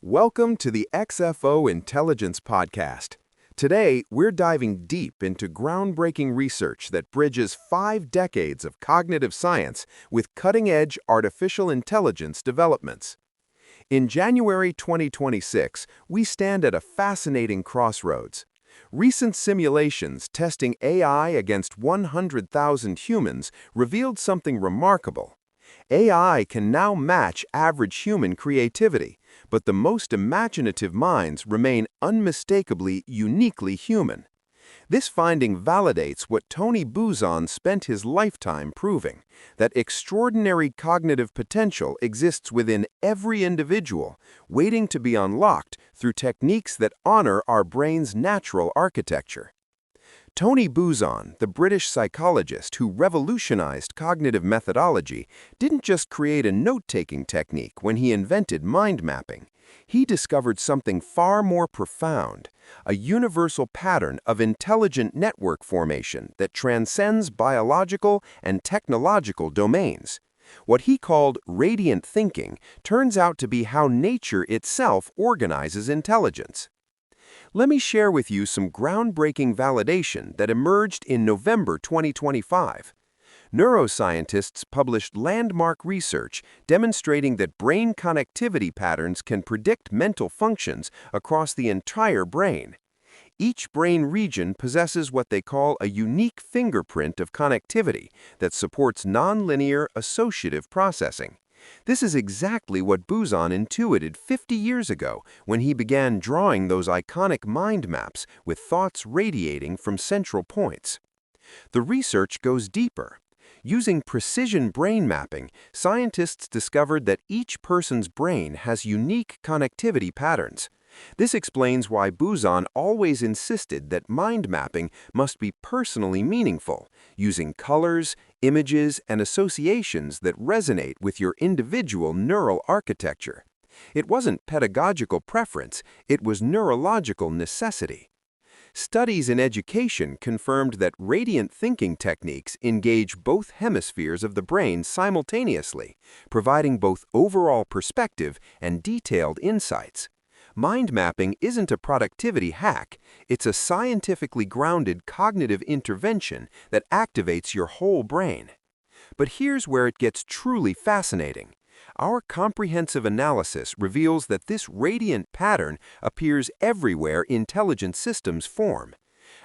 Welcome to the XFO Intelligence Podcast. Today, we're diving deep into groundbreaking research that bridges 5 decades of cognitive science with cutting-edge artificial intelligence developments. In January 2026, we stand at a fascinating crossroads. Recent simulations testing AI against 100,000 humans revealed something remarkable. AI can now match average human creativity, but the most imaginative minds remain unmistakably uniquely human. This finding validates what Tony Buzan spent his lifetime proving, that extraordinary cognitive potential exists within every individual, waiting to be unlocked through techniques that honor our brain's natural architecture. Tony Buzan, the British psychologist who revolutionized cognitive methodology, didn't just create a note-taking technique when he invented mind mapping. He discovered something far more profound, a universal pattern of intelligent network formation that transcends biological and technological domains. What he called radiant thinking turns out to be how nature itself organizes intelligence. Let me share with you some groundbreaking validation that emerged in November 2025. Neuroscientists published landmark research demonstrating that brain connectivity patterns can predict mental functions across the entire brain. Each brain region possesses what they call a unique fingerprint of connectivity that supports nonlinear associative processing. This is exactly what Buzan intuited 50 years ago when he began drawing those iconic mind maps with thoughts radiating from central points. The research goes deeper. Using precision brain mapping, scientists discovered that each person's brain has unique connectivity patterns. This explains why Buzan always insisted that mind mapping must be personally meaningful, using colors, images, and associations that resonate with your individual neural architecture. It wasn't pedagogical preference, it was neurological necessity. Studies in education confirmed that radiant thinking techniques engage both hemispheres of the brain simultaneously, providing both overall perspective and detailed insights. Mind mapping isn't a productivity hack, it's a scientifically grounded cognitive intervention that activates your whole brain. But here's where it gets truly fascinating. Our comprehensive analysis reveals that this radiant pattern appears everywhere intelligent systems form.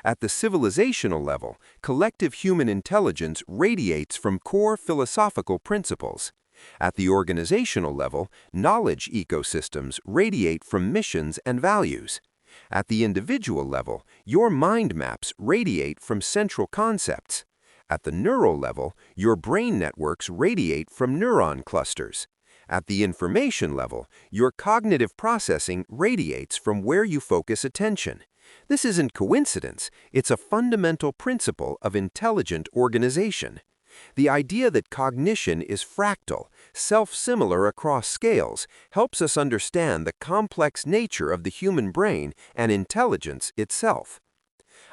At the civilizational level, collective human intelligence radiates from core philosophical principles. At the organizational level, knowledge ecosystems radiate from missions and values. At the individual level, your mind maps radiate from central concepts. At the neural level, your brain networks radiate from neuron clusters. At the information level, your cognitive processing radiates from where you focus attention. This isn't coincidence, it's a fundamental principle of intelligent organization. The idea that cognition is fractal, self-similar across scales, helps us understand the complex nature of the human brain and intelligence itself.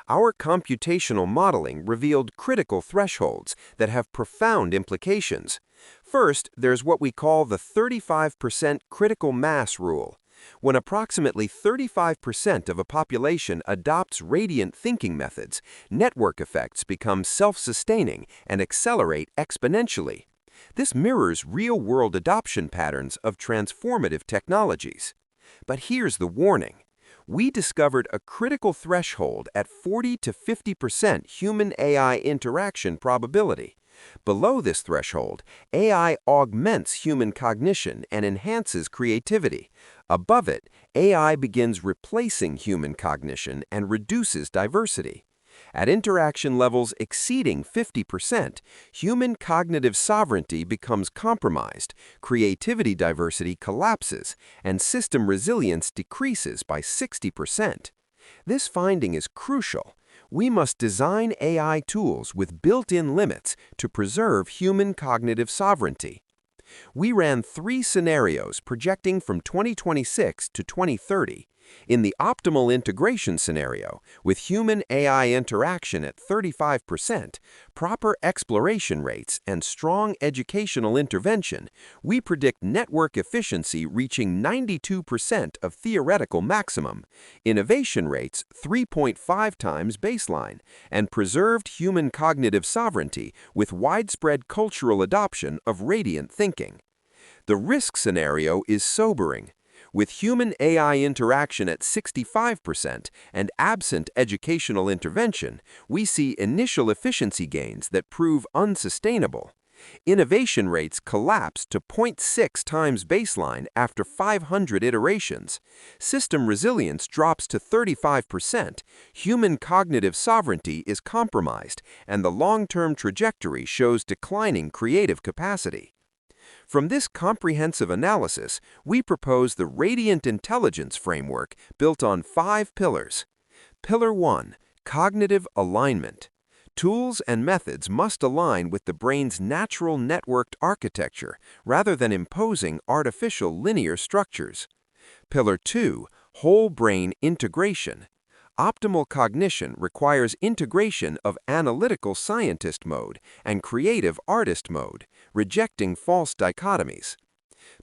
Our computational modeling revealed critical thresholds that have profound implications. First, there's what we call the 35% critical mass rule. When approximately 35% of a population adopts radiant thinking methods, network effects become self-sustaining and accelerate exponentially. This mirrors real-world adoption patterns of transformative technologies. But here's the warning. We discovered a critical threshold at 40 to 50% human-AI interaction probability. Below this threshold, AI augments human cognition and enhances creativity. Above it, AI begins replacing human cognition and reduces diversity. At interaction levels exceeding 50%, human cognitive sovereignty becomes compromised, creativity diversity collapses, and system resilience decreases by 60%. This finding is crucial. We must design AI tools with built-in limits to preserve human cognitive sovereignty. We ran 3 scenarios projecting from 2026 to 2030. In the optimal integration scenario, with human-AI interaction at 35%, proper exploration rates, and strong educational intervention, we predict network efficiency reaching 92% of theoretical maximum, innovation rates 3.5 times baseline, and preserved human cognitive sovereignty with widespread cultural adoption of radiant thinking. The risk scenario is sobering. With human-AI interaction at 65% and absent educational intervention, we see initial efficiency gains that prove unsustainable. Innovation rates collapse to 0.6 times baseline after 500 iterations. System resilience drops to 35%. Human cognitive sovereignty is compromised, and the long-term trajectory shows declining creative capacity. From this comprehensive analysis, we propose the Radiant Intelligence Framework built on 5 pillars. Pillar 1. Cognitive alignment. Tools and methods must align with the brain's natural networked architecture rather than imposing artificial linear structures. Pillar 2. Whole brain integration. Optimal cognition requires integration of analytical scientist mode and creative artist mode, rejecting false dichotomies.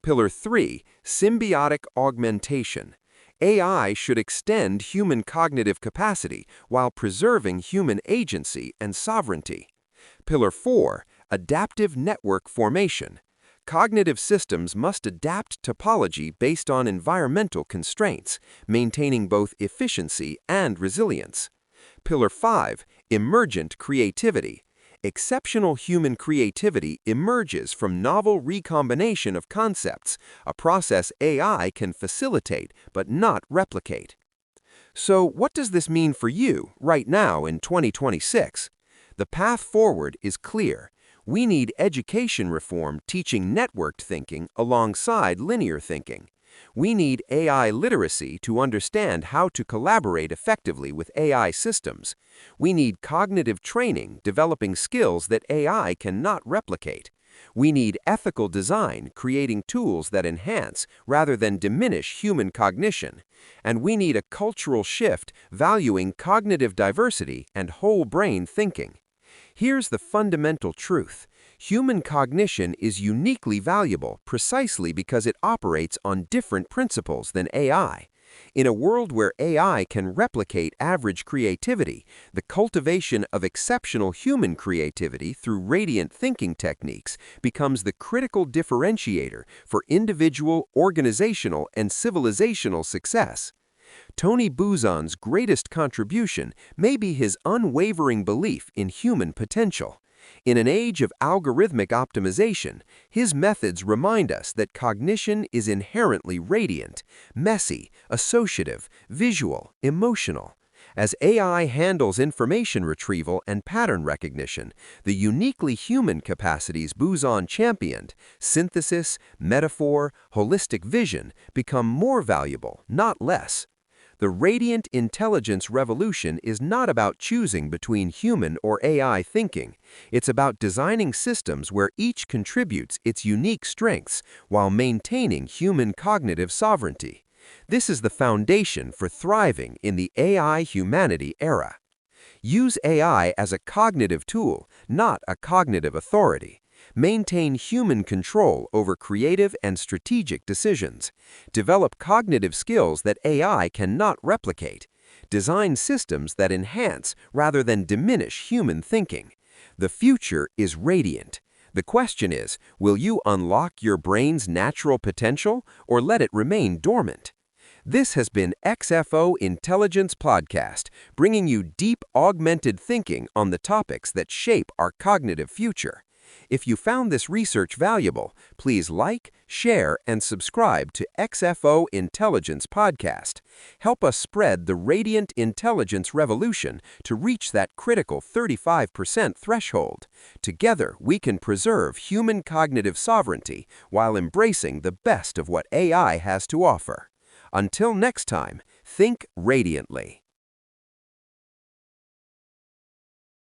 Pillar 3. Symbiotic augmentation. AI should extend human cognitive capacity while preserving human agency and sovereignty. Pillar 4. Adaptive network formation. Cognitive systems must adapt topology based on environmental constraints, maintaining both efficiency and resilience. Pillar 5. Emergent creativity. Exceptional human creativity emerges from novel recombination of concepts, a process AI can facilitate but not replicate. So, what does this mean for you right now in 2026? The path forward is clear. We need education reform teaching networked thinking alongside linear thinking. We need AI literacy to understand how to collaborate effectively with AI systems. We need cognitive training developing skills that AI cannot replicate. We need ethical design creating tools that enhance rather than diminish human cognition. And we need a cultural shift valuing cognitive diversity and whole brain thinking. Here's the fundamental truth. Human cognition is uniquely valuable precisely because it operates on different principles than AI. In a world where AI can replicate average creativity, the cultivation of exceptional human creativity through radiant thinking techniques becomes the critical differentiator for individual, organizational, and civilizational success. Tony Buzan's greatest contribution may be his unwavering belief in human potential. In an age of algorithmic optimization, his methods remind us that cognition is inherently radiant, messy, associative, visual, emotional. As AI handles information retrieval and pattern recognition, the uniquely human capacities Buzan championed, synthesis, metaphor, holistic vision, become more valuable, not less. The radiant intelligence revolution is not about choosing between human or AI thinking. It's about designing systems where each contributes its unique strengths while maintaining human cognitive sovereignty. This is the foundation for thriving in the AI humanity era. Use AI as a cognitive tool, not a cognitive authority. Maintain human control over creative and strategic decisions. Develop cognitive skills that AI cannot replicate. Design systems that enhance rather than diminish human thinking. The future is radiant. The question is, will you unlock your brain's natural potential or let it remain dormant? This has been XFO Intelligence Podcast, bringing you deep augmented thinking on the topics that shape our cognitive future. If you found this research valuable, please like, share, and subscribe to XFO Intelligence Podcast. Help us spread the radiant intelligence revolution to reach that critical 35% threshold. Together, we can preserve human cognitive sovereignty while embracing the best of what AI has to offer. Until next time, think radiantly.